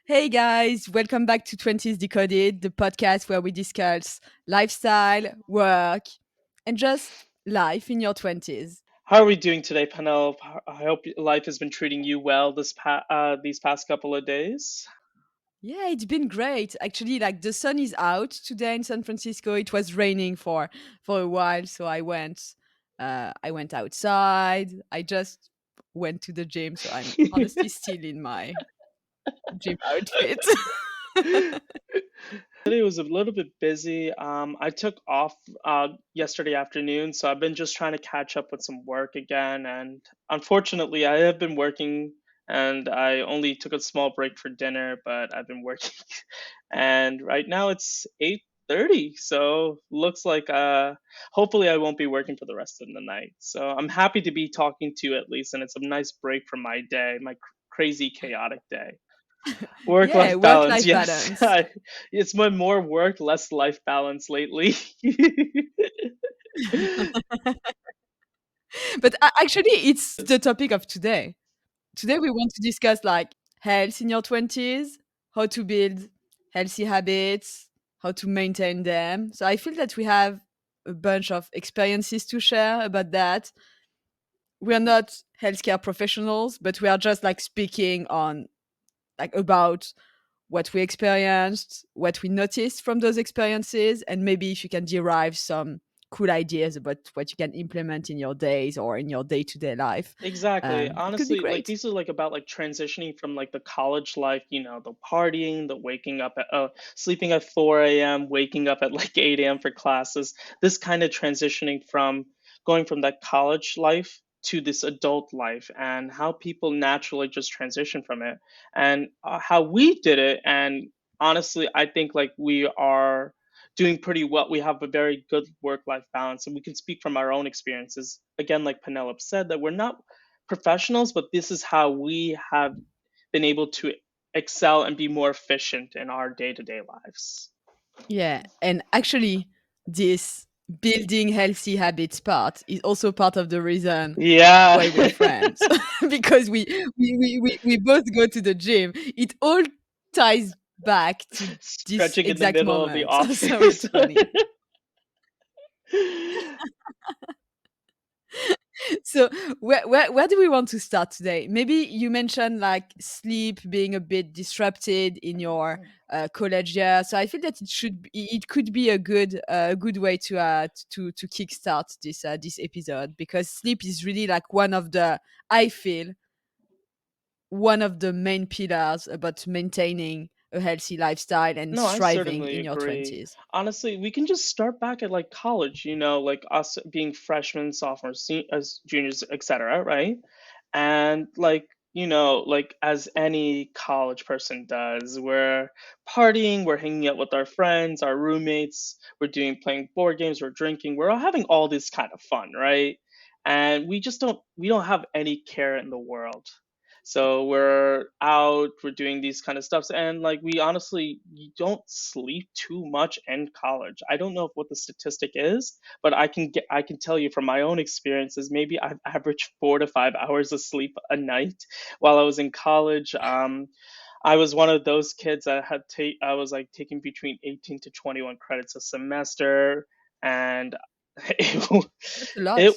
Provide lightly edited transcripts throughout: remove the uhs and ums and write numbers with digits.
Hey guys, welcome back to 20s Decoded, the podcast where we discuss lifestyle, work, and just life in your 20s. How are we doing today, Penelope? I hope life has been treating you well these past couple of days. Yeah, it's been great. Actually, like the sun is out today in San Francisco. It was raining for a while, so I went outside. I just went to the gym, so I'm honestly still in my gym outfit. Today was a little bit busy. I took off yesterday afternoon, so I've been just trying to catch up with some work again. And unfortunately, I have been working, and I only took a small break for dinner, but I've been working. And right now it's 8:30, so looks like hopefully I won't be working for the rest of the night. So I'm happy to be talking to you at least, and it's a nice break from my day, my crazy chaotic day. Work Yeah, life balance, work-life yes. balance. It's been more work, less life balance lately. But actually, it's the topic of today. Today we want to discuss like health in your 20s, how to build healthy habits, how to maintain them. So I feel that we have a bunch of experiences to share about that. We are not healthcare professionals, but we are just like speaking on like about what we experienced, what we noticed from those experiences, and maybe if you can derive some cool ideas about what you can implement in your days or in your day-to-day life. Exactly. It could be Honestly, like great. these are like about like transitioning from like the college life, the partying, the waking up at sleeping at 4 a.m., waking up at like 8 a.m. for classes. This kind of transitioning from going from that college life to this adult life and how people naturally just transition from it and how we did it. And honestly, I think like we are doing pretty well. We have a very good work life balance, and we can speak from our own experiences. Again, like Penelope said, that we're not professionals, but this is how we have been able to excel and be more efficient in our day to day lives. Yeah, and actually, this building healthy habits part is also part of the reason Yeah. why we are friends because we both go to the gym. It all ties back to this Stretching in the exact middle of the moment. So office. it's funny. So where do we want to start today? Maybe you mentioned like sleep being a bit disrupted in your college year. So I feel that it could be a good way to kickstart this episode because sleep is really like one of the I feel one of the main pillars about maintaining a healthy lifestyle and No, I striving certainly in your agree. 20s. Honestly, we can just start back at like college, like us being freshmen, sophomores, as juniors, etc., right? And like as any college person does, we're partying, we're hanging out with our friends, our roommates, we're doing playing board games, we're drinking, we're all having all this kind of fun, right? And we don't have any care in the world. So we're out, we're doing these kind of stuffs, and like we honestly you don't sleep too much in college. I don't know what the statistic is, but I can tell you from my own experiences, maybe I've averaged 4 to 5 hours of sleep a night while I was in college. I was one of those kids that I was like taking between 18 to 21 credits a semester, and it, That's a lot. it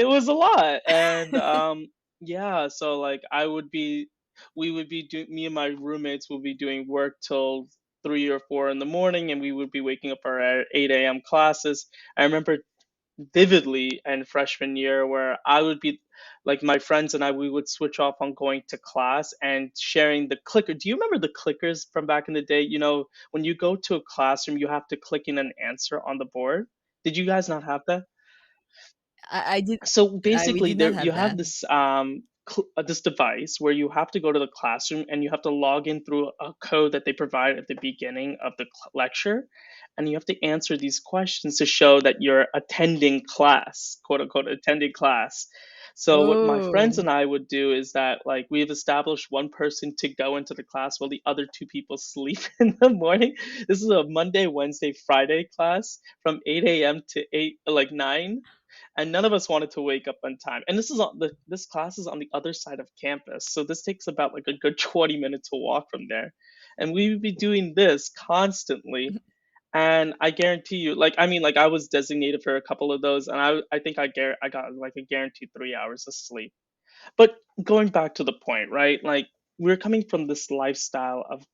was a lot. And yeah, so like we would be me and my roommates would be doing work till 3 or 4 in the morning, and we would be waking up for our 8 a.m. classes. I remember vividly in freshman year where I would be like my friends and I we would switch off on going to class and sharing the clicker. Do you remember the clickers from back in the day? When you go to a classroom, you have to click in an answer on the board. Did you guys not have that? I did. So We basically did not there you have have that. this device where you have to go to the classroom and you have to log in through a code that they provide at the beginning of the lecture, and you have to answer these questions to show that you're attending class, quote unquote attending class. So what my friends Oh. and I would do is that like we've established one person to go into the class while the other two people sleep in the morning. This is a Monday, Wednesday, Friday class from 8 a.m. to 8 like 9, and none of us wanted to wake up on time. And this class is on the other side of campus, so this takes about like a good 20 minutes to walk from there, and we would be doing this constantly. And I guarantee you, like, I mean, like, I was designated for a couple of those, and I think I got like a guaranteed 3 hours of sleep. But going back to the point, right? Like, we're coming from this lifestyle of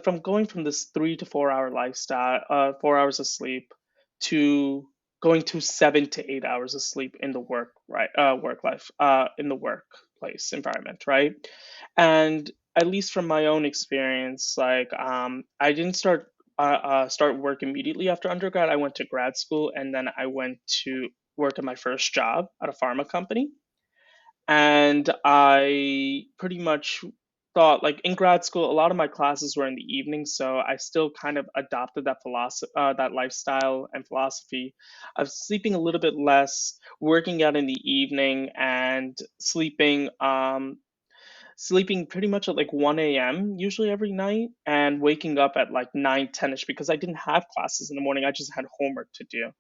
from going from this 3 to 4 hour lifestyle, 4 hours of sleep, to going to 7 to 8 hours of sleep in the work, right? Work life, in the workplace environment, right? And at least from my own experience, like, I didn't start work immediately after undergrad. I went to grad school, and then I went to work at my first job at a pharma company. And I pretty much thought, like, in grad school, a lot of my classes were in the evening, so I still kind of adopted that philosophy, that lifestyle and philosophy of sleeping a little bit less, working out in the evening, and sleeping pretty much at like 1 a.m. usually every night, and waking up at like 9, 10ish, because I didn't have classes in the morning. I just had homework to do.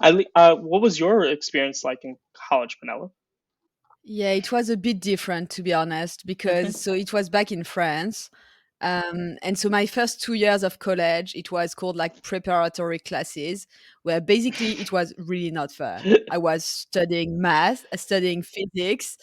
What was your experience like in college, Manila? Yeah, it was a bit different, to be honest, because Hmm. so it was back in France. And so my first 2 years of college, it was called like preparatory classes, where basically it was really not fun. I was studying math, studying physics,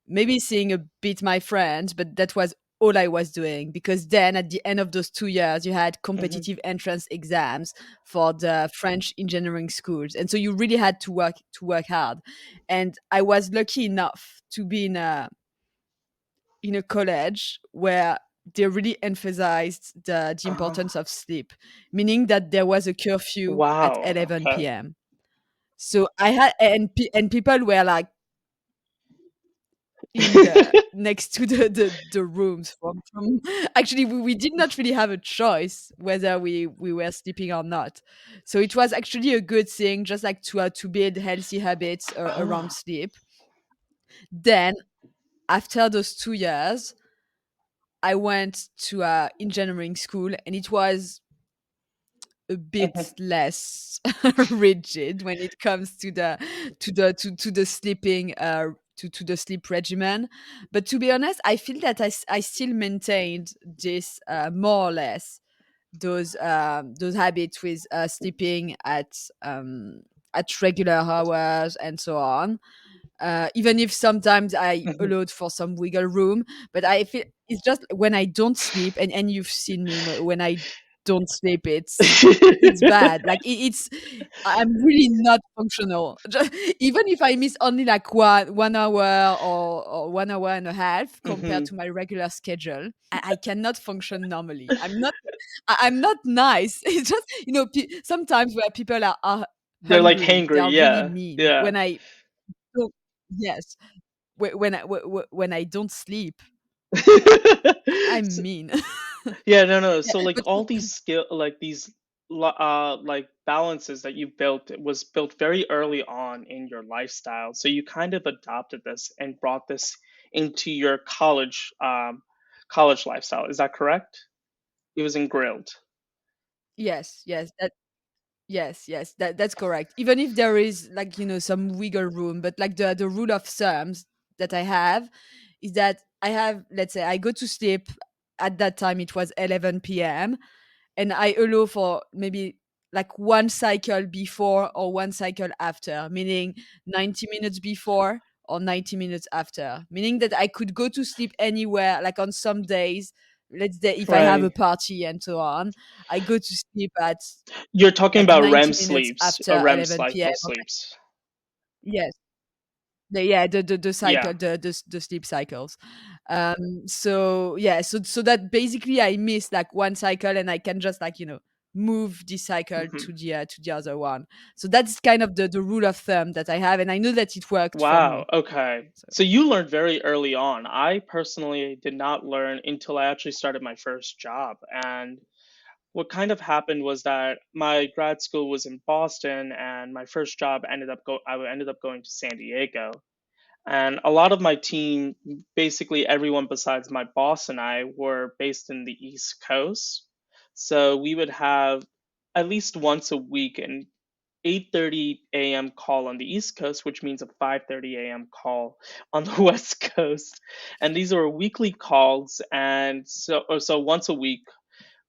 maybe seeing a bit my friends, but that was all I was doing, because then at the end of those 2 years, you had Hmm. competitive entrance exams for the French engineering schools, and so you really had to work hard. And I was lucky enough to be in a college where they really emphasized the Uh, importance of sleep, meaning that there was a curfew at wow. 11 Okay. p.m. So I had and people were like in the next to the rooms from actually we did not really have a choice whether we were sleeping or not. So it was actually a good thing, just like to build healthy habits around Ah. sleep. Then after those 2 years, I went to engineering school, and it was a bit Mhm. less rigid when it comes to the sleeping to the sleep regimen. But to be honest, I feel that I still maintained this more or less those habits with sleeping at regular hours and so on, even if sometimes I Mhm. allowed for some wiggle room. But I feel it's just when I don't sleep, and you've seen me when I don't sleep, it's bad. Like it's I'm really not functional. Even if I miss only like 1 hour or 1 hour and a half compared Mhm. to my regular schedule, I cannot function normally. I'm not nice. It's just sometimes where people are They're like hungry, they hangry, are really yeah, mean. yeah. When I don't, yes, when I don't sleep, I'm S mean. Yeah, no, no, Yeah, so, like, but all these like, balances that you built, it was built very early on in your lifestyle, so you kind of adopted this and brought this into your college lifestyle, is that correct? It was ingrailed. yes, yes, that's correct. Even if there is like some wiggle room, but like the rule of thumbs that I have is that I have, let's say, I go to sleep at that time. It was 11 p.m. and I allow for maybe like one cycle before or one cycle after, meaning 90 minutes before or 90 minutes after, meaning that I could go to sleep anywhere. Like on some days, let's say if I have a Right. party and so on, I go to sleep at You're talking like about 90 REM minutes sleeps, after REM 11 p.m. cycle or like, sleeps. yes, the cycle, Yeah. the sleep cycles. So yeah, so that basically I miss like one cycle, and I can just like move this cycle Mhm. to the other one. So that's kind of the rule of thumb that I have, and I know that it worked for Wow, me. okay. So So you learned very early on. I personally did not learn until I actually started my first job. And what kind of happened was that my grad school was in Boston, and my first job I ended up going to San Diego. And a lot of my team, basically everyone besides my boss and I, were based in the East Coast. So we would have at least once a week 8:30 a.m. call on the East Coast, which means a 5:30 a.m. call on the West Coast. And these are weekly calls, and so once a week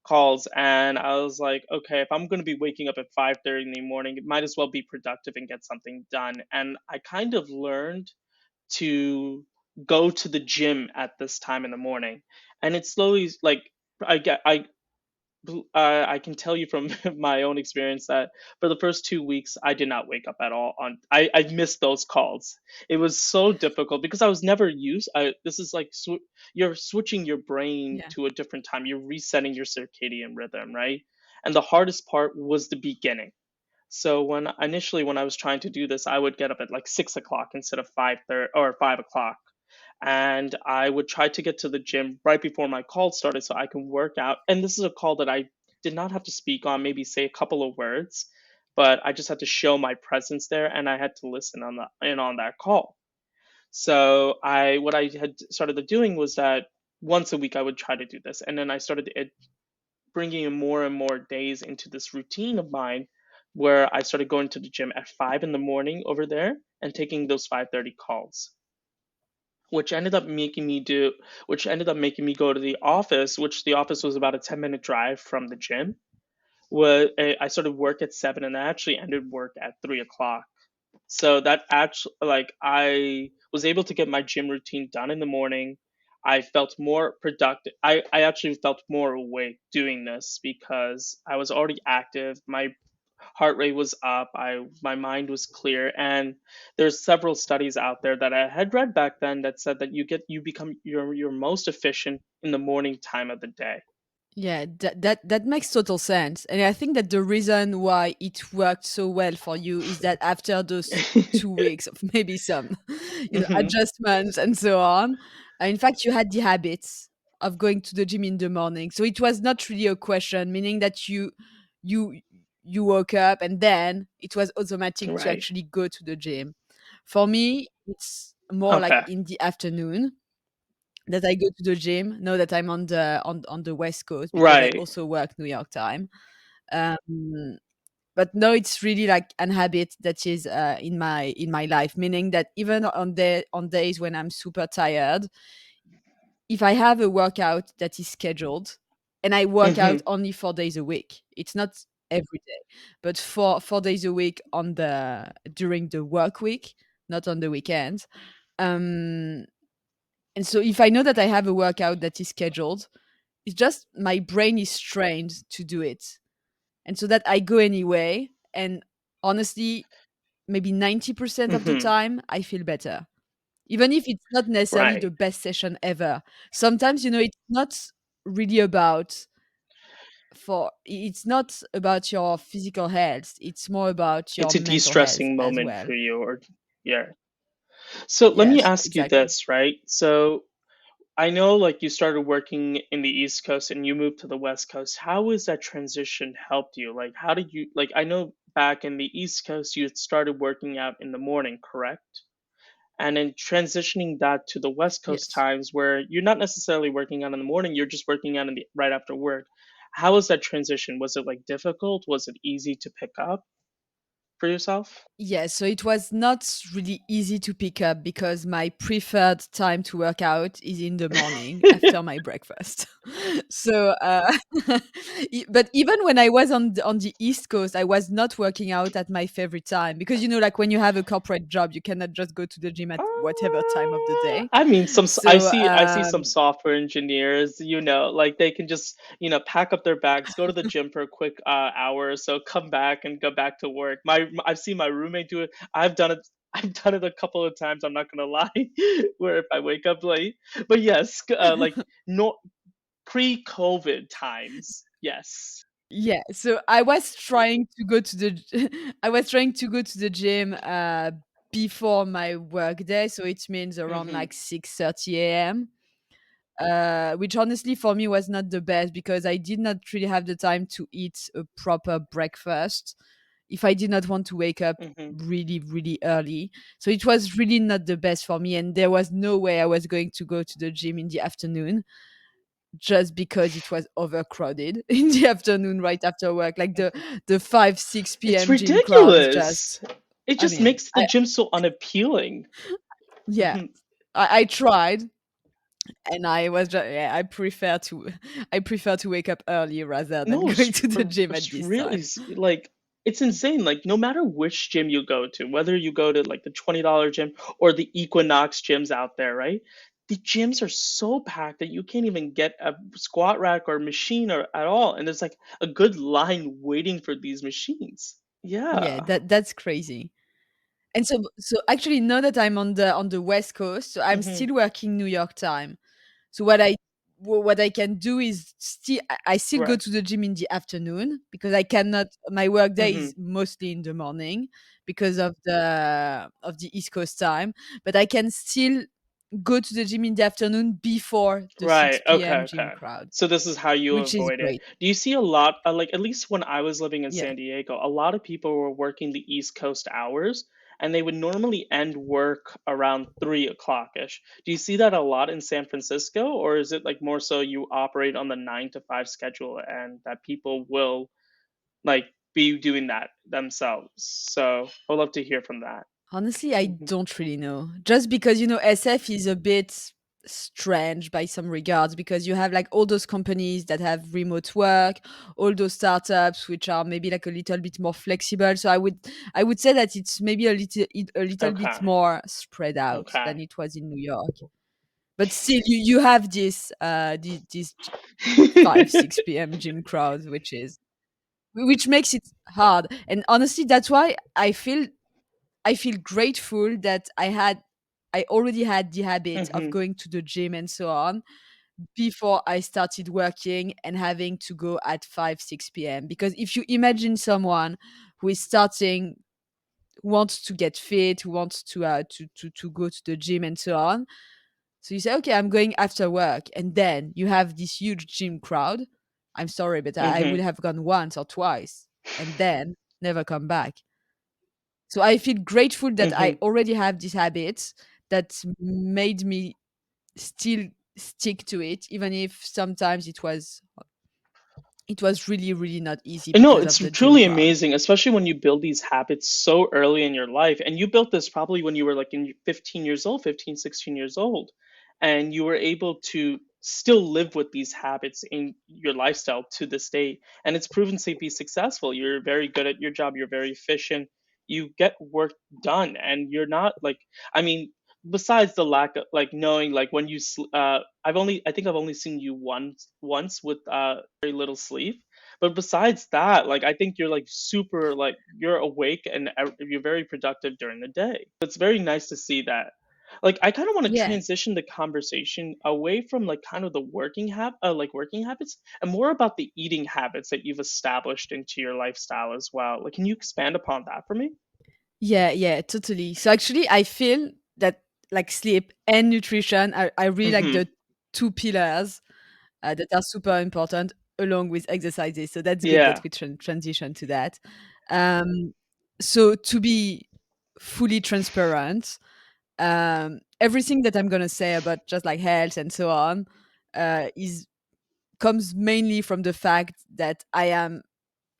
calls. And I was like, okay, if I'm going to be waking up at 5:30 in the morning, it might as well be productive and get something done. And I kind of learned to go to the gym at this time in the morning, and it slowly like I get I can tell you from my own experience that for the first 2 weeks, I did not wake up at all. I missed those calls. It was so difficult because I was never used. This is like you're switching your brain Yeah. to a different time. You're resetting your circadian rhythm, right? And the hardest part was the beginning. So when I was trying to do this, I would get up at like 6 o'clock instead of 5:30 or 5 o'clock, and I would try to get to the gym right before my call started so I can work out. And this is a call that I did not have to speak on, maybe say a couple of words, but I just had to show my presence there, and I had to listen on that call. So I what I had started doing was that once a week I would try to do this, and then I started bringing in more and more days into this routine of mine, where I started going to the gym at 5 in the morning over there and taking those 5:30 calls, which ended up making me do which ended up making me go to the office, which the office was about a 10-minute drive from the gym. I started work at 7, and I actually ended work at 3 o'clock. So that actually, like, I was able to get my gym routine done in the morning. I felt more productive. I actually felt more awake doing this because I was already active. My heart rate was up. My mind was clear, and there's several studies out there that I had read back then that said that you become your most efficient in the morning time of the day. Yeah, that makes total sense. And I think that the reason why it worked so well for you is that after those 2 weeks of maybe some, Hmm. adjustments and so on, in fact, you had the habits of going to the gym in the morning. So it was not really a question, meaning that you you woke up and then it was automatic to Right. actually go to the gym. For me, it's more like Okay. in the afternoon that I go to the gym now that I'm on the West Coast because I Right. also work New York time. Um, but no, it's really like an habit that is in my life, meaning that even on days when I'm super tired, if I have a workout that is scheduled, and I work Hmm. out only 4 days a week, it's not every day, but 4 days a week on the during the work week, not on the weekends. Um, and so if I know that I have a workout that is scheduled, it's just my brain is trained to do it. And so that I go anyway. And honestly, maybe 90% of the Hmm. time, I feel better. Even if it's not necessarily Right. the best session ever. Sometimes, it's not really about it's not about your physical health. It's more about your It's a mental health de-stressing as moment well. for you, or yeah. So let me Yes, ask you exactly. this, right? So I know, like, you started working in the East Coast and you moved to the West Coast. How has that transition helped you? Like, how did you, like, I know back in the East Coast you had started working out in the morning, correct? And then transitioning that to the West Coast Yes. times where you're not necessarily working out in the morning, you're just working out right after work. How was that transition? Was it like difficult? Was it easy to pick up for yourself? Yes, so it was not really easy to pick up because my preferred time to work out is in the morning after my breakfast. So, but even when I was on the East Coast, I was not working out at my favorite time because like when you have a corporate job, you cannot just go to the gym at whatever time of the day. I mean, So, I see some software engineers, like they can just, pack up their bags, go to the gym for a quick hour or so, come back and go back to work. I've seen my roommate do it. I've done it. I've done it a couple of times. I'm not gonna lie, where if I wake up late. But yes, like no pre-COVID times, yes. yeah, so I was trying to go to I was trying to go to the gym before my work day, so it means around Hmm. like 6:30 a.m. Which honestly for me was not the best because I did not really have the time to eat a proper breakfast if I did not want to wake up Hmm. really, really early. So it was really not the best for me, and there was no way I was going to go to the gym in the afternoon. just because it was overcrowded in the afternoon right after work. Like the 5 6 It's p.m. gym crowds just, ridiculous. It I just mean, makes the gym so unappealing. yeah, Mhm. I tried, and I was just, yeah, I prefer to wake up early rather than No, going to the gym at it's this really time. like it's insane. Like no matter which gym you go to, whether you go to like the $20 gym or the Equinox gyms out there, right? The gyms are so packed that you can't even get a squat rack or machine or at all, and there's like a good line waiting for these machines. Yeah, Yeah. that's crazy. And so actually now that I'm on the West Coast, so I'm Hmm. still working New York time. So what I can do is still I still go Right. to the gym in the afternoon because I cannot, my work day Hmm. is mostly in the morning because of the East Coast time, but I can still go to the gym in the afternoon before the Right. 6 Okay. p.m. gym Okay. crowd, So this is how you which is avoid it. great. Do you see a lot, like at least when I was living in Yeah. San Diego, a lot of people were working the East Coast hours, and they would normally end work around 3 o'clock ish. Do you see that a lot in San Francisco, or is it like more so you operate on the 9 to 5 schedule and that people will like be doing that themselves? So I'd love to hear from that. Honestly, I Hmm. don't really know. Just because, SF is a bit strange by some regards because you have like all those companies that have remote work, all those startups which are maybe like a little bit more flexible. So I would say that it's maybe a little bit Okay. more spread out Okay. than it was in New York. But still, you have this 5 6 p.m. gym crowd, which makes it hard. And honestly, that's why I feel grateful that I already had the habit of Hmm. going to the gym and so on before I started working and having to go at 5 6 p.m. Because if you imagine someone who is starting, who wants to get fit, who wants to go to the gym and so on, so you say, okay, I'm going after work, and then you have this huge gym crowd. I'm sorry, but I Hmm. would have gone once or twice and then never come back. So I feel grateful that I Hmm. already have these habits that made me still stick to it, even if sometimes it was really, really not easy And no, because it's of the gym truly crowd. amazing, especially when you build these habits so early in your life. And you built this probably when you were like in 15 years old, 15, 16 years old. And you were able to still live with these habits in your lifestyle to this day. And it's proven to be successful. You're very good at your job, you're very efficient, you get work done, and you're not like, I mean, besides the lack of like knowing like when I think I've only seen you once with very little sleep, but besides that, like I think you're like super like you're awake and you're very productive during the day. It's very nice to see that. Like I kind of want to Yeah. transition the conversation away from like kind of the working habits and more about the eating habits that you've established into your lifestyle as well. Like can you expand upon that for me? Yeah, yeah, totally. So actually, I feel that like sleep and nutrition, I really like Mhm. the two pillars that are super important along with exercises. So that's good that Yeah. we transition to that. Um, so to be fully transparent, everything that I'm gonna say about just like health and so on is comes mainly from the fact that I am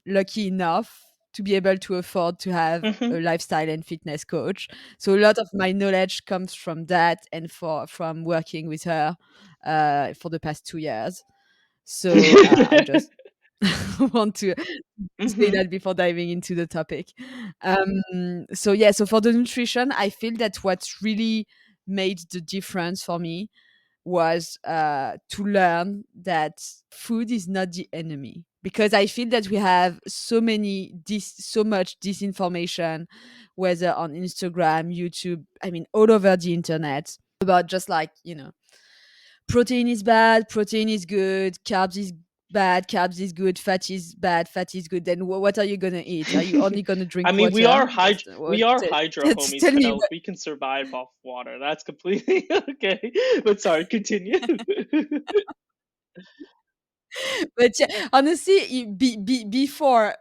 lucky enough to be able to afford to have a Mhm. lifestyle and fitness coach. So a lot of my knowledge comes from that and from working with her for the past 2 years. So I just want to say Mhm. that before diving into the topic. So yeah, so for the nutrition, I feel that what's really made the difference for me was to learn that food is not the enemy, because I feel that we have so much disinformation, whether on Instagram, YouTube, I mean all over the internet, about just like, protein is bad, protein is good, carbs is bad, carbs is good, fat is bad, fat is good. Then what are you gonna eat? Are you only gonna I drink mean, water? we are hydro homies, Tell me Penelope. what. We can survive off water. That's completely okay. But sorry, continue. But yeah, honestly, before,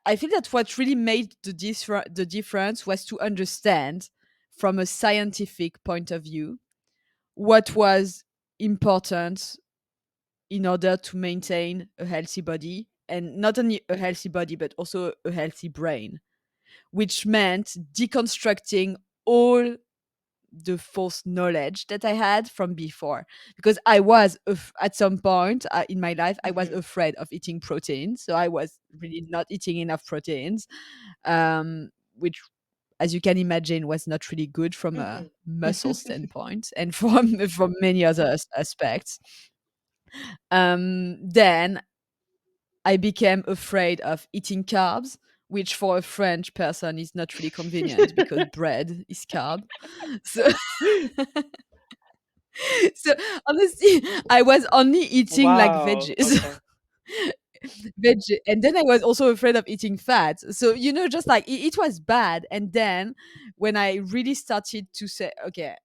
I feel that what really made the difference was to understand from a scientific point of view what was important in order to maintain a healthy body, and not only a healthy body but also a healthy brain, which meant deconstructing all the false knowledge that I had from before. Because at some point in my life, I was Hmm. afraid of eating protein. So I was really not eating enough proteins, um, which, as you can imagine, was not really good from a Hmm. muscle standpoint and from many other aspects. Then I became afraid of eating carbs, which for a French person is not really convenient because bread is carb. So, so honestly, I was only eating like Wow. veggies. Okay. And then I was also afraid of eating fat. So, just like it was bad. And then when I really started to say, okay,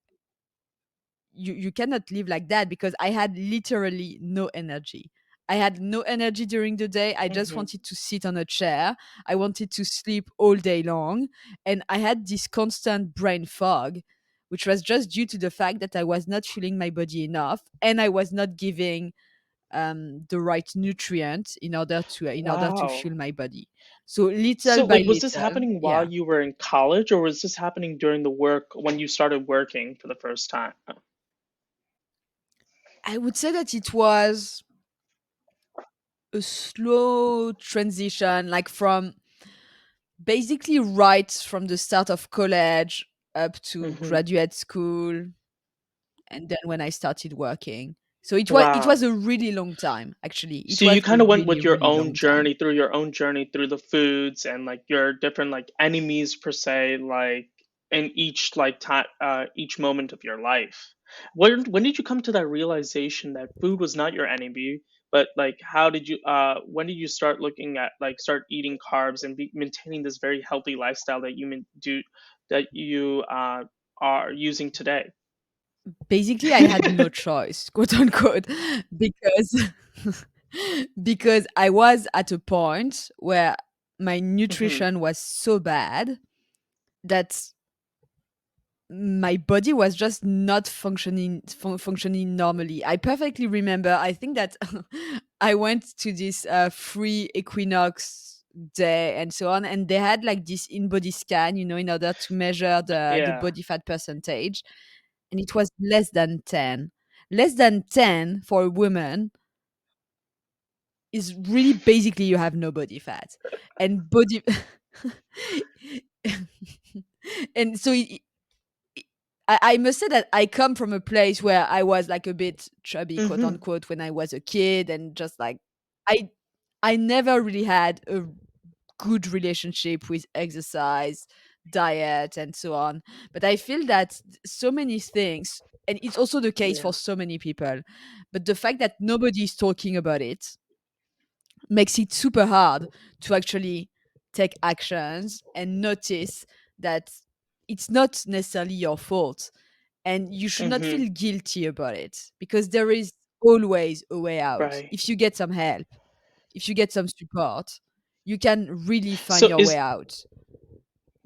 you cannot live like that, because I had literally no energy. I had no energy during the day. I just Hmm. wanted to sit on a chair. I wanted to sleep all day long. And I had this constant brain fog, which was just due to the fact that I was not fueling my body enough, and I was not giving the right nutrient in order to Wow. fuel my body. So little So, by like, was this little, happening while yeah, you were in college, or was this happening during the work when you started working for the first time? I would say that it was a slow transition, like from basically right from the start of college up to Hmm. graduate school, and then when I started working. So it was Wow. a really long time. Actually, it So you was a kind of went really with your really own long time. journey through your own journey through the foods and like your different like enemies per se, like in each like time, each moment of your life. When did you come to that realization that food was not your enemy, but like how did you when did you start looking at like start eating carbs and maintaining this very healthy lifestyle that you are using today? Basically, I had no choice, quote unquote, because because I was at a point where my Hmm. nutrition was so bad that my body was just not functioning normally. I perfectly remember. I think that I went to this free Equinox day and so on, and they had like this in body scan, in order to measure the Yeah. body fat percentage, and it was less than 10. Less than 10 for a woman is really basically you have no body fat, and body and so I must say that I come from a place where I was like a bit chubby, quote Hmm. unquote, when I was a kid, and just like I I never really had a good relationship with exercise, diet, and so on. But I feel that so many things, and it's also the case Yeah. for so many people, but the fact that nobody is talking about it makes it super hard to actually take actions and notice that it's not necessarily your fault, and you should not Hmm. feel guilty about it, because there is always a way out. Right. If you get some help, if you get some support, you can really find So your way is out.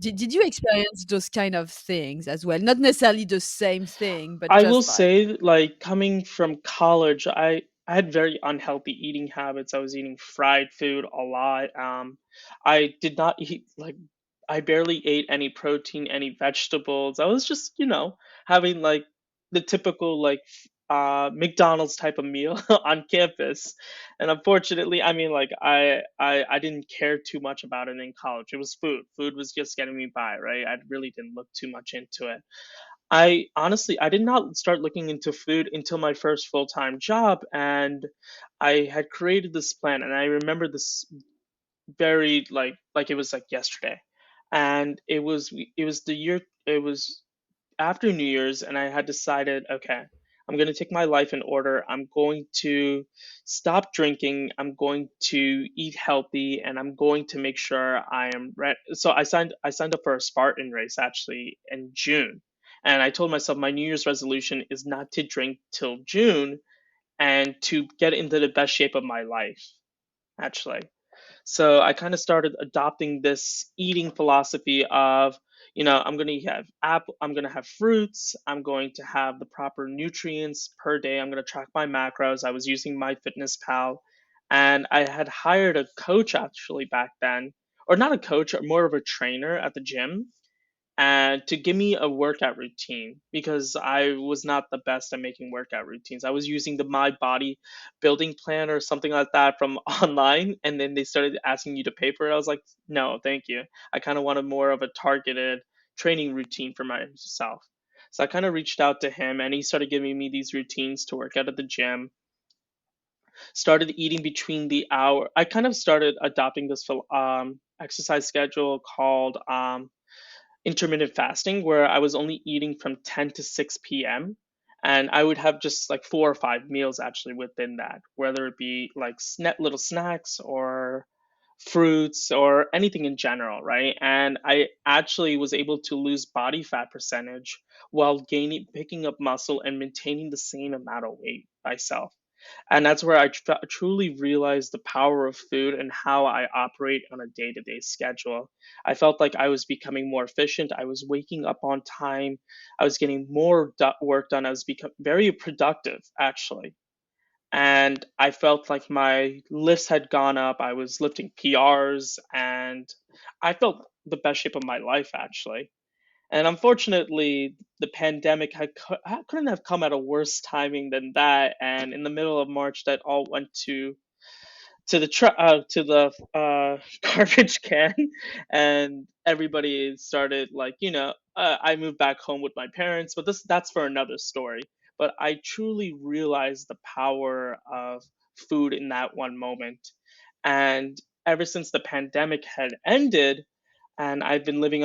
Did you experience those kind of things as well? Not necessarily the same thing, but I will just like, say, like, coming from college, I had very unhealthy eating habits. I was eating fried food a lot. I did not eat like I barely ate any protein, any vegetables. I was just, having like the typical like McDonald's type of meal on campus. And unfortunately, I mean, like I didn't care too much about it in college. It was food. Food was just getting me by, right? I really didn't look too much into it. I honestly I did not start looking into food until my first full-time job, and I had created this plan, and I remember this very like it was like yesterday. And it was after New Year's, and I had decided, okay, I'm going to take my life in order. I'm going to stop drinking. I'm going to eat healthy, and I'm going to make sure I am ready. So I signed up for a Spartan race actually in June, and I told myself my New Year's resolution is not to drink till June and to get into the best shape of my life actually. So I kind of started adopting this eating philosophy of, I'm going to have apple, I'm going to have fruits, I'm going to have the proper nutrients per day, I'm going to track my macros. I was using my fitness pal, and I had hired a coach actually back then, or not a coach, or more of a trainer at the gym, and to give me a workout routine because I was not the best at making workout routines. I was using the My Body building plan or something like that from online, and then they started asking you to pay for it. I was like, no, thank you. I kind of wanted more of a targeted training routine for myself. So I kind of reached out to him, and he started giving me these routines to work out at the gym. Started eating between the hour. I kind of started adopting this exercise schedule called intermittent fasting where I was only eating from 10 to 6 p.m. And I would have just like 4 or 5 meals actually within that, whether it be like little snacks or fruits or anything in general, right? And I actually was able to lose body fat percentage while picking up muscle and maintaining the same amount of weight myself. And that's where I truly realized the power of food and how I operate on a day to day schedule. I felt like I was becoming more efficient. I was waking up on time. I was getting more work done. I was becoming very productive, actually. And I felt like my lifts had gone up. I was lifting PRs, and I felt the best shape of my life, actually. And unfortunately, the pandemic couldn't have come at a worse timing than that. And in the middle of March, that all went to the garbage can, and everybody started like I moved back home with my parents, but that's for another story. But I truly realized the power of food in that one moment, and ever since the pandemic had ended and I've been living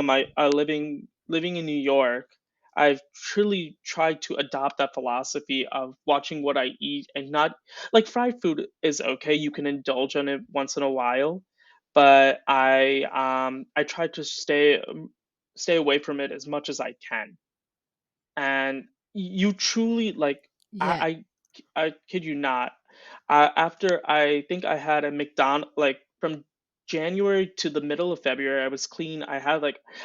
in New York, I've truly tried to adopt that philosophy of watching what I eat and not like fried food is okay. You can indulge on it once in a while, but I try to stay away from it as much as I can. And you truly like Yeah. I kid you not. After I think I had a McDonald like from January to the middle of February, I was clean. I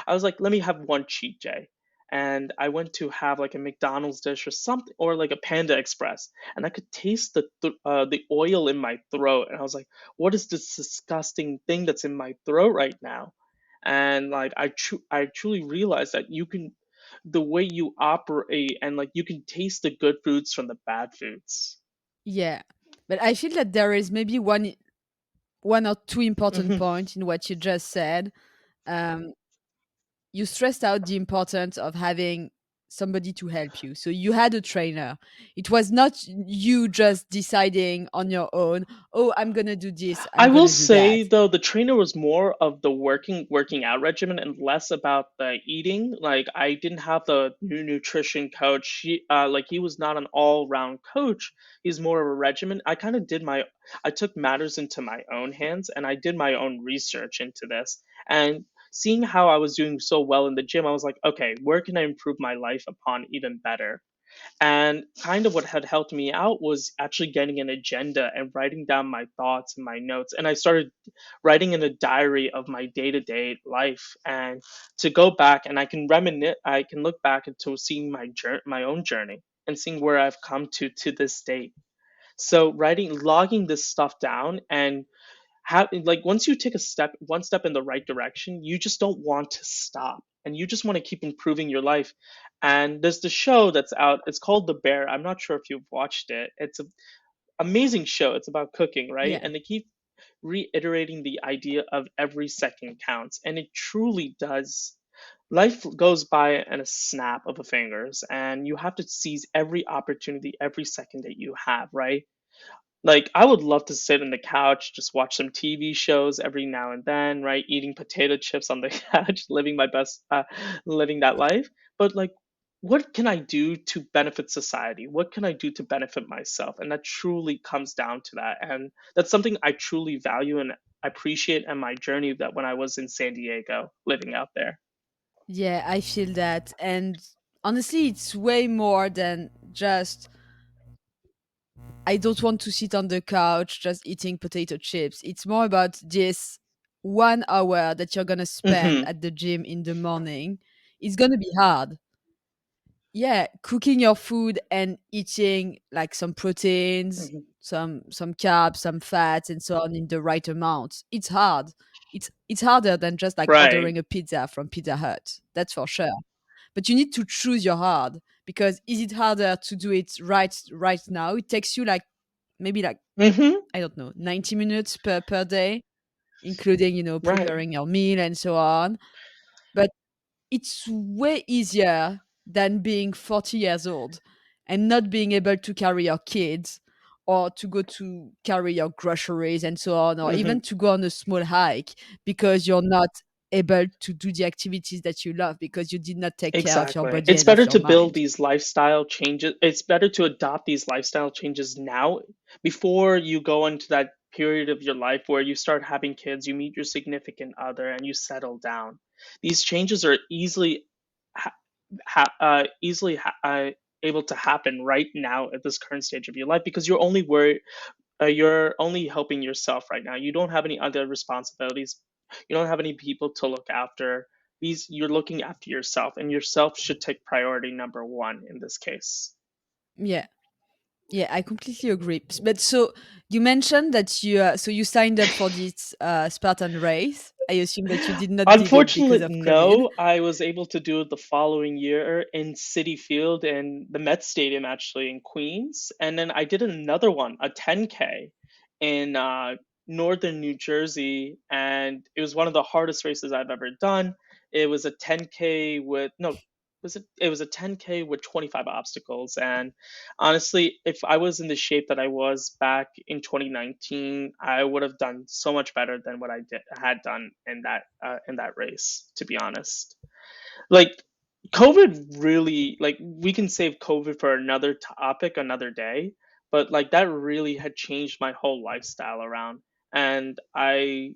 was like, let me have one cheat day, and I went to have like a McDonald's dish or something, or like a Panda Express, and I could taste the oil in my throat, and I was like, what is this disgusting thing that's in my throat right now? And like I truly realized that you can the way you operate and like you can taste the good foods from the bad foods. Yeah. But I feel that there is maybe one or two important Hmm. points in what you just said. Um, you stressed out the importance of having somebody to help you. So you had a trainer. It was not you just deciding on your own, oh, I'm going to do this, I I'm going will to do that. say though the trainer was more of the working out regimen and less about the eating. Like I didn't have the new nutrition coach. He was not an all round coach. He's more of a regimen. I took matters into my own hands and I did my own research into this. And seeing how I was doing so well in the gym, I was like, okay, where can I improve my life upon even better? And kind of what had helped me out was actually getting an agenda and writing down my thoughts and my notes. And I started writing in a diary of my day to day life. And to go back and I can look back into seeing my own journey and seeing where I've come to this date. So logging this stuff down and like once you take one step in the right direction, you just don't want to stop and you just want to keep improving your life. And there's the show that's out, it's called The Bear. I'm not sure if you've watched it. It's an amazing show. It's about cooking, right? Yeah. And they keep reiterating the idea of every second counts, and it truly does. Life goes by in a snap of the fingers, and you have to seize every opportunity every second that you have, right? Like, I would love to sit on the couch, just watch some TV shows every now and then, right? Eating potato chips on the couch, living that life. But like, what can I do to benefit society? What can I do to benefit myself? And that truly comes down to that. And that's something I truly value and appreciate in my journey that when I was in San Diego living out there. Yeah, I feel that. And honestly, it's way more than just I don't want to sit on the couch just eating potato chips. It's more about this 1 hour that you're going to spend Hmm. at the gym in the morning. it's gonna be hard. Yeah, cooking your food and eating like some proteins, Mhm. some carbs, some fats, and so on in the right amount. It's hard. It's harder than just like Right. ordering a pizza from Pizza Hut. That's for sure. But you need to choose your hard, because is it harder to do it right now? It takes you like maybe like, Mhm. I don't know, 90 minutes per day, including, Right. preparing your meal and so on. But it's way easier than being 40 years old and not being able to carry your kids, or to go to carry your groceries and so on, or Mhm. even to go on a small hike because you're not able to do the activities that you love because you did not take care of your Exactly. body It's and of better your to build mind. these lifestyle changes. It's better to adopt these lifestyle changes now before you go into that period of your life where you start having kids, you meet your significant other, and you settle down. These changes are ha- easily able to happen right now at this current stage of your life because you're only helping yourself right now. You don't have any other responsibilities. You don't have any people to look after. These You're looking after yourself, and yourself should take priority number one in this case. Yeah. Yeah, I completely agree. But so you mentioned that you signed up for this Spartan race. I assume that you did not did it because Unfortunately, of COVID. no. I was able to do it the following year in City Field and the Met Stadium, actually in Queens, and then I did another one, a 10K, in northern New Jersey, and it was one of the hardest races I've ever done. It was a 10K with no, was it? It was a 10K with 25 obstacles, and honestly, if I was in the shape that I was back in 2019, I would have done so much better than what had done in that race. To be honest, like COVID really, like, we can save COVID for another topic, another day, but like that really had changed my whole lifestyle around, and I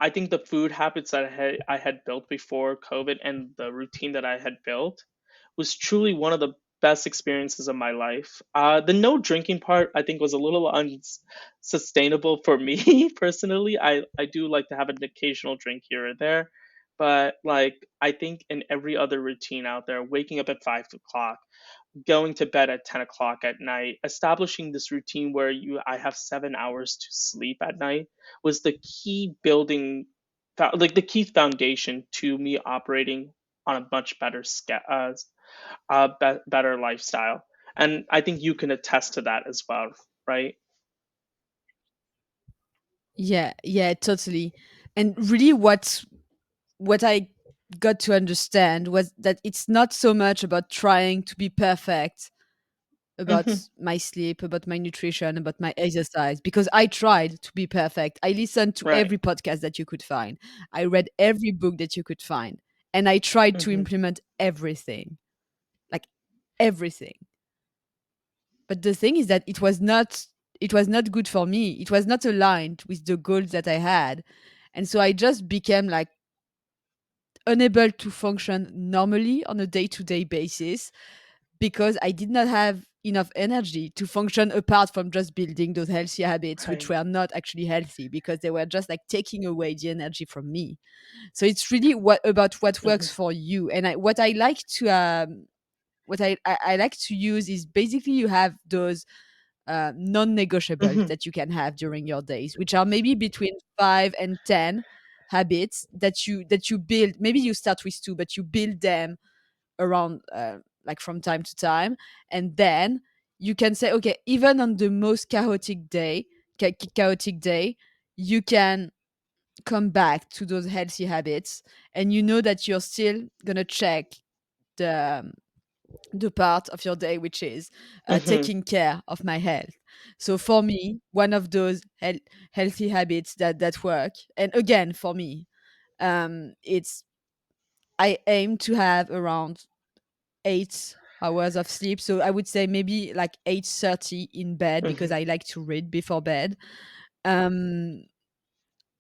think the food habits that I had built before COVID and the routine that I had built was truly one of the best experiences of my life. The no drinking part, I think, was a little unsustainable for me personally. I do like to have an occasional drink here or there, but like I think in every other routine out there, waking up at 5 o'clock, going to bed at 10 o'clock at night, establishing this routine where I have 7 hours to sleep at night was the key like the key foundation to me operating on a much better lifestyle. And I think you can attest to that as well, right? Yeah, yeah, totally. And really what I got to understand was that it's not so much about trying to be perfect about Hmm. my sleep, about my nutrition, about my exercise, because I tried to be perfect. I listened to Right. every podcast that you could find. I read every book that you could find, and I tried to Hmm. implement everything, like everything. But the thing is that it was not good for me. It was not aligned with the goals that I had. And so I just became like unable to function normally on a day-to-day basis because I did not have enough energy to function apart from just building those healthy habits, which Right. were not actually healthy because they were just like taking away the energy from me. So it's really what Hmm. works for you. And what I like to what I like to use is basically you have those non-negotiables Hmm. that you can have during your days, which are maybe between 5 and 10 habits that you build. Maybe you start with two, but you build them around like from time to time, and then you can say, okay, even on the most chaotic day, you can come back to those healthy habits, and you know that you're still gonna check the the part of your day which is Hmm. taking care of my health. So for me, one of those healthy habits that work, and again for me, it's I aim to have around 8 hours of sleep. So I would say maybe like 8:30 in bed because Hmm. I like to read before bed. Um,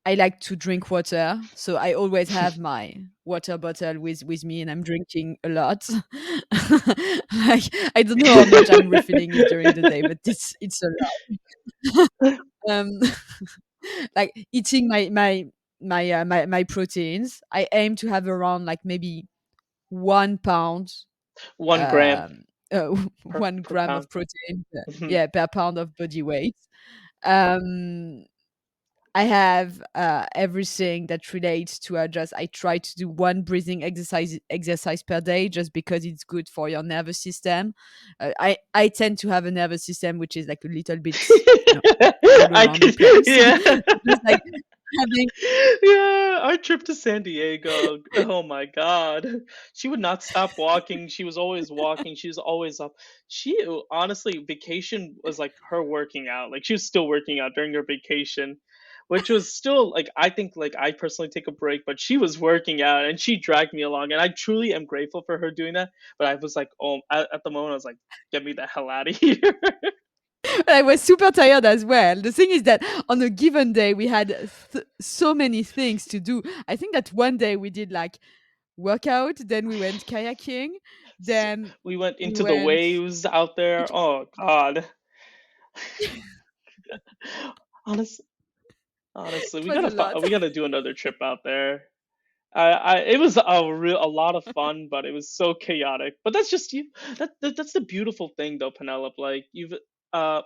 I like to drink water, so I always have my water bottle with me, and I'm drinking a lot. Like I don't know how much I'm refilling it during the day, but it's a lot. Um, like eating my my proteins. I aim to have around like maybe 1 pound, 1 gram um, per 1 gram pound. of protein, Mhm. yeah, per pound of body weight. Um, I have everything that relates to just. I try to do one breathing exercise per day, just because it's good for your nervous system. I tend to have a nervous system which is like a little bit, you know, all I around the could, place. yeah. Just like having Yeah, our trip to San Diego. Oh my God. She would not stop walking. She was always walking. She was always up. She honestly, vacation was like her working out. Like she was still working out during her vacation, which was still like I think like I personally take a break, but she was working out and she dragged me along. And I truly am grateful for her doing that. But I was like, oh, at the moment, I was like, get me the hell out of here. I was super tired as well. The thing is that on a given day we had so many things to do. I think that one day we did like workout, then we went kayaking, So then we went we into the went. waves out there. Oh God. Honest, honestly, It was a lot. we gotta do another trip out there. It was a lot of fun, but it was so chaotic. But that's just you. That's the beautiful thing, though, Penelope. Like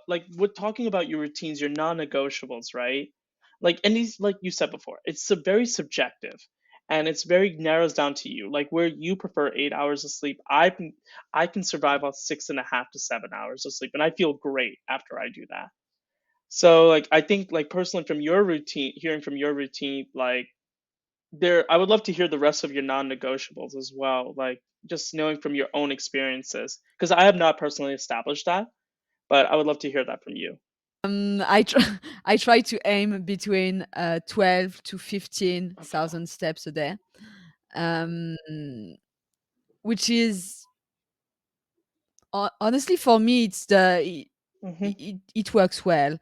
like we're talking about your routines, your non-negotiables, right? Like, and these, like you said before, it's very subjective, and it's very narrows down to you. Like where you prefer 8 hours of sleep, I can survive on 6.5 to 7 hours of sleep, and I feel great after I do that. So, like, I think, like personally, from your routine, hearing from your routine, like I would love to hear the rest of your non-negotiables as well, like just knowing from your own experiences, because I have not personally established that, but I would love to hear that from you. I try I try to aim between 12 to Okay. 15,000 steps a day, um, which is honestly for me it's Hmm. it works well.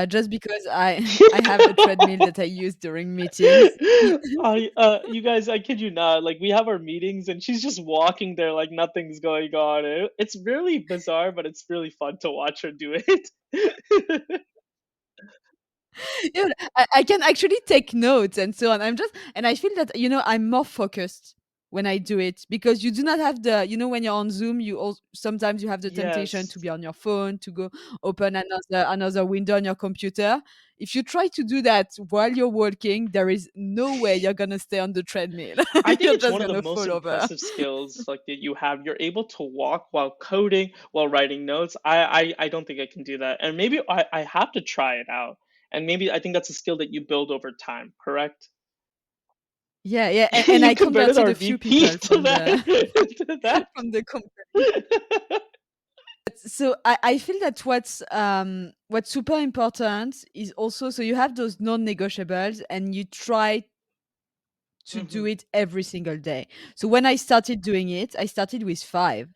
Just because I have a treadmill that I use during meetings. You guys, I kid you not, like we have our meetings and she's just walking there like nothing's going on. It's really bizarre, but it's really fun to watch her do it. Yeah, I can actually take notes and so on. And I feel that, I'm more focused when I do it, because you do not have when you're on Zoom, sometimes you have the temptation to Yes. be on your phone, to go open another window on your computer. If you try to do that while you're working, there is no way you're gonna stay on the treadmill. I think You're it's just one of the gonna most fall over. impressive skills like that you have. You're able to walk while coding, while writing notes. I don't think I can do that. And maybe I have to try it out. And maybe I think that's a skill that you build over time, correct? Yeah, yeah, and You I converted converted our a few VP people to from that the to that. from the company. So I feel that what's super important is also, so you have those non-negotiables and you try to do Hmm. it every single day. So when I started doing it, I started with 5.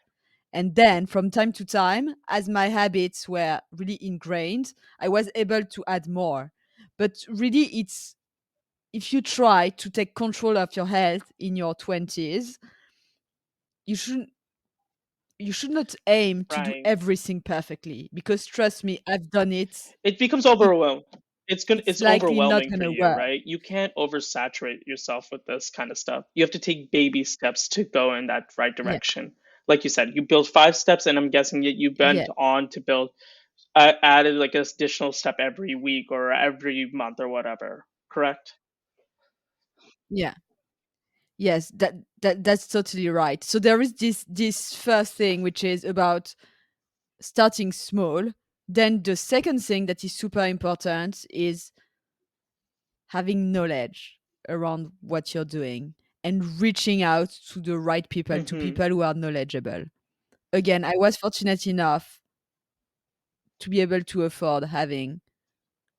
And then from time to time, as my habits were really ingrained, I was able to add more. But really, it's if you try to take control of your health in your 20s, you shouldn't you should not aim to do Right. everything perfectly, because trust me, I've done it. It becomes It overwhelmed. it's It's likely not overwhelming for gonna you, work. right? You can't oversaturate yourself with this kind of stuff. You have to take baby steps to go in that right Yeah, direction. Like you said, you build 5 steps, and I'm guessing that you yeah, bent on to build added like an additional step every week or every month or whatever. Correct? yeah. Yes, that's totally right. So there is this first thing, which is about starting small. Then the second thing that is super important is having knowledge around what you're doing and reaching out to the right people, to Mm-hmm. people who are knowledgeable. Again, I was fortunate enough to be able to afford having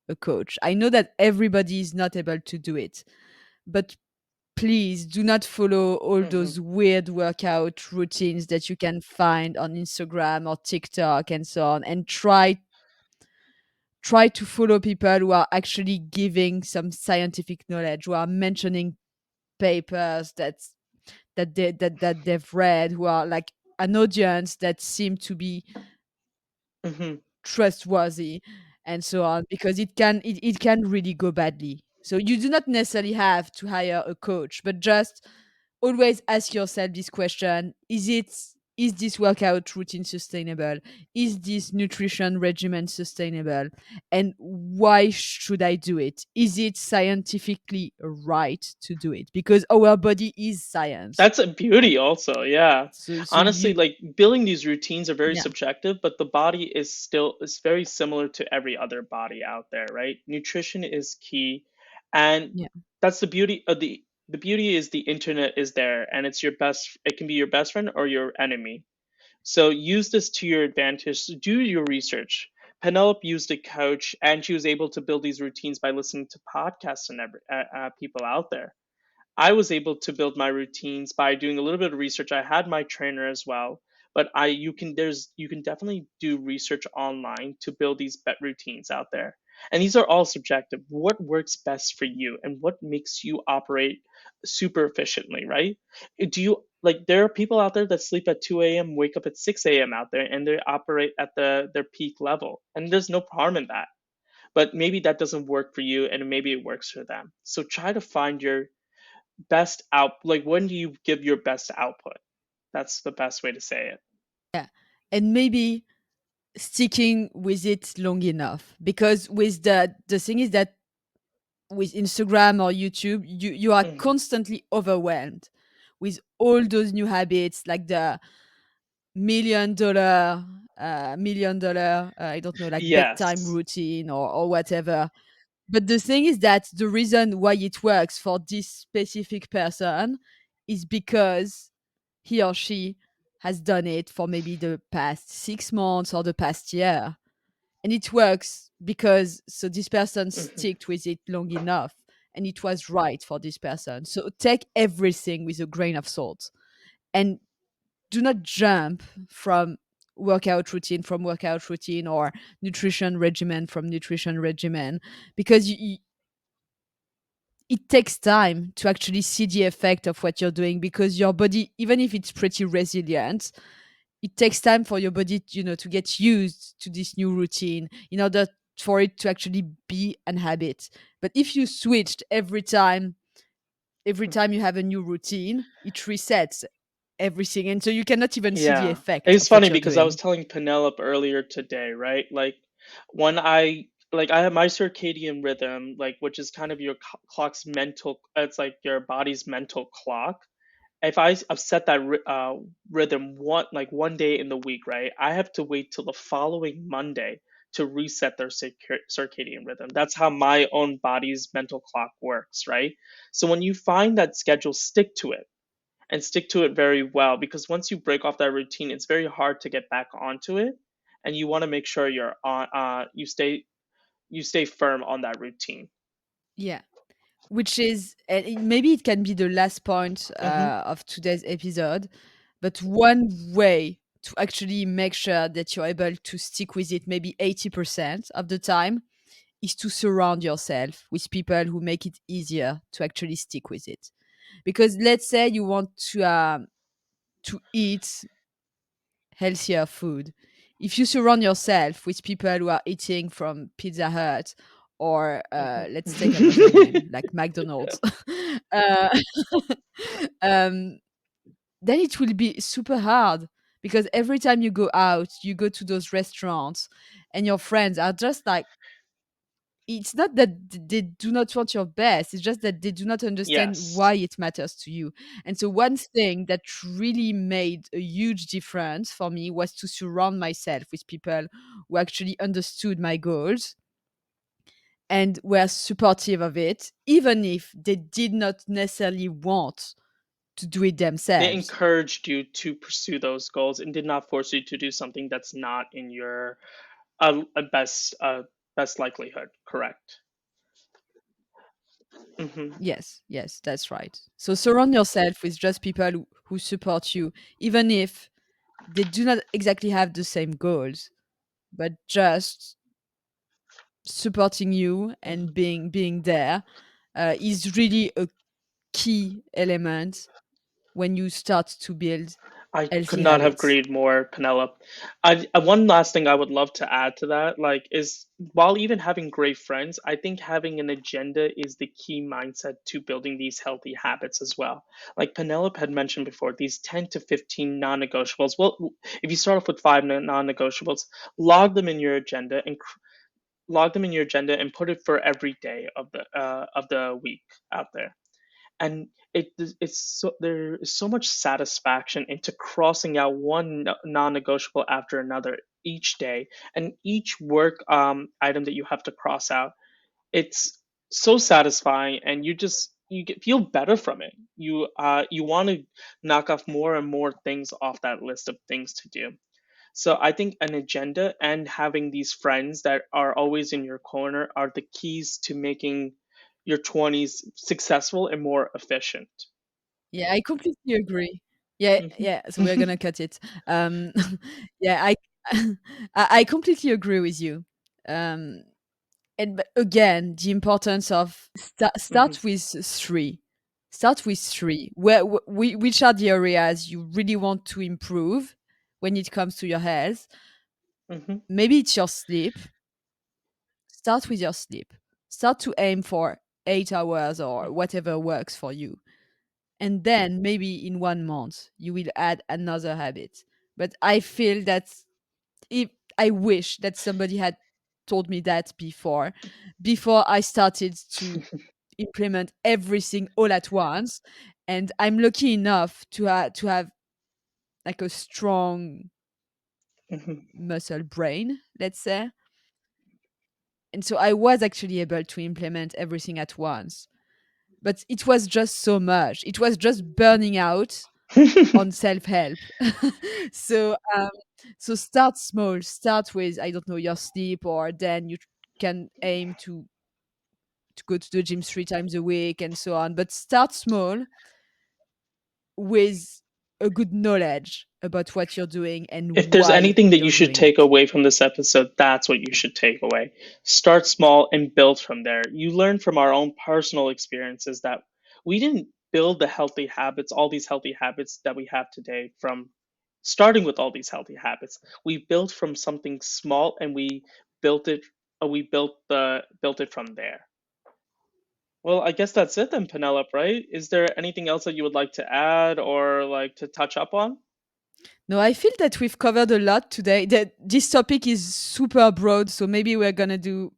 a coach. I know that everybody is not able to do it, but please do not follow all Mm-hmm. those weird workout routines that you can find on Instagram or TikTok and so on, and try to follow people who are actually giving some scientific knowledge, who are mentioning papers that they've read, who are like an audience that seem to be Mm-hmm. trustworthy and so on, because it can really go badly. So you do not necessarily have to hire a coach, but just always ask yourself this question: is this workout routine sustainable? Is this nutrition regimen sustainable? And why should I do it? Is it scientifically right to do it? Because our body is science. That's a beauty also, yeah. So Honestly, you like building these routines are very yeah, subjective, but the body is very similar to every other body out there, right? Nutrition is key. And yeah, that's the beauty of the beauty is the internet is there and it can be your best friend or your enemy. So use this to your advantage. Do your research. Penelope used a coach and she was able to build these routines by listening to podcasts and people out there. I was able to build my routines by doing a little bit of research. I had my trainer as well, but I you can definitely do research online to build these bet routines out there. And these are all subjective. What works best for you and what makes you operate super efficiently, right? Do you like there are people out there that sleep at 2 a.m., wake up at 6 a.m. out there and they operate at their peak level. And there's no harm in that. But maybe that doesn't work for you and maybe it works for them. So try to find your best out like when do you give your best output? That's the best way to say it. yeah. And maybe sticking with it long enough, because with the thing is that with Instagram or YouTube, you are Mhm. constantly overwhelmed with all those new habits, like the $1 million, I don't know, like bedtime Yes. routine or whatever. But the thing is that the reason why it works for this specific person is because he or she has done it for maybe the past 6 months or the past year. And it works because so this person Mhm. sticked with it long enough and it was right for this person. So take everything with a grain of salt and do not jump from workout routine or nutrition regimen from nutrition regimen, because it takes time to actually see the effect of what you're doing, because your body, even if it's pretty resilient, it takes time for your body, to get used to this new routine in order for it to actually be an habit. But if you switched every time you have a new routine, it resets everything, and so you cannot even see the Yeah. effect It's of what funny you're because I was doing. telling Penelope earlier today, right? Like when I have my circadian rhythm, like which is kind of your clock's mental it's like your body's mental clock. If I've set that rhythm one day in the week, right? I have to wait till the following Monday to reset their circadian rhythm. That's how my own body's mental clock works, right? So when you find that schedule, stick to it and stick to it very well because once you break off that routine, it's very hard to get back onto it, and you want to make sure you're on. You stay firm on that routine. Yeah, which is, and maybe it can be the last point Hmm. of today's episode, but one way to actually make sure that you're able to stick with it maybe 80% of the time is to surround yourself with people who make it easier to actually stick with it. Because let's say you want to eat healthier food. If you surround yourself with people who are eating from Pizza Hut, or let's take another name like McDonald's, uh, um, then it will be super hard, because every time you go out, you go to those restaurants, and your friends are just like, it's not that they do not want your best, it's just that they do not understand Yes. why it matters to you. And so one thing that really made a huge difference for me was to surround myself with people who actually understood my goals and were supportive of it, even if they did not necessarily want to do it They themselves. encouraged you to pursue those goals and did not force you to do something that's not in your best likelihood. Correct. Hmm. Yes, yes, that's right. So surround yourself with just people who support you, even if they do not exactly have the same goals, but just supporting you Hmm. and being there is really a key element when you start to build. I could healthy not have habits. agreed more, Penelope. One last thing I would love to add to that, like, is while even having great friends, I think having an agenda is the key mindset to building these healthy habits as well. Like Penelope had mentioned before, these 10 to 15 non-negotiables. Well, if you start off with five non-negotiables, log them in your agenda and log them in your agenda and put it for every day of the week out there. And it's so there is so much satisfaction into crossing out one non-negotiable after another each day, and each work item that you have to cross out, it's so satisfying, and feel better from it. You want to knock off more and more things off that list of things to do. So I think an agenda and having these friends that are always in your corner are the keys to making your 20s successful and more efficient. Yeah, I completely agree. Yeah, Mhm. yeah, so we're gonna cut it. Um, yeah, I completely agree with you. Um, and but again, the importance of Mhm. start with 3. Start with 3. Where which are the areas you really want to improve when it comes to your health? Mhm. Maybe it's your sleep. Start with your sleep. Start to aim for 8 hours or whatever works for you. And then maybe in 1 month you will add another habit. But I feel that if I wish that somebody had told me that before I started to implement everything all at once. And I'm lucky enough to have like a strong Mhm. muscle brain, let's say. And so I was actually able to implement everything at once, but it was just so much, it was just burning out on self-help. so so start small, start with, I don't know, your sleep, or then you can aim to go to the gym 3 times a week and so on, but start small with a good knowledge about what you're doing and If there's why anything that you you're should doing take it. away from this episode, that's what you should take away. Start small and build from there. You learn from our own personal experiences that we didn't build the healthy habits, all these healthy habits that we have today from starting with all these healthy habits. We built from something small and built it we built it from there. Well, I guess that's it then, Penelope, right? Is there anything else that you would like to add or like to touch up on? No, I feel that we've covered a lot today. That this topic is super broad, so maybe we're gonna do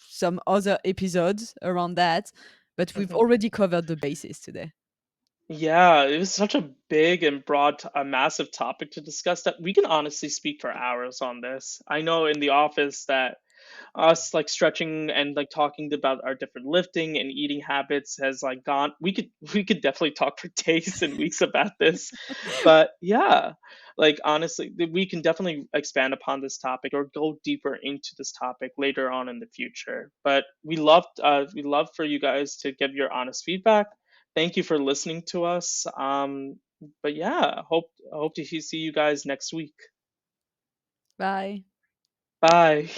some other episodes around that. But we've Mhm. already covered the basis today. Yeah, it was such a big and broad, a massive topic to discuss that we can honestly speak for hours on this. I know in the office that us like stretching and like talking about our different lifting and eating habits has like gone we could definitely talk for days and weeks about this. But yeah, like honestly, we can definitely expand upon this topic or go deeper into this topic later on in the future. But we love for you guys to give your honest feedback. Thank you for listening to us. But yeah, hope to see you guys next week. Bye. Bye.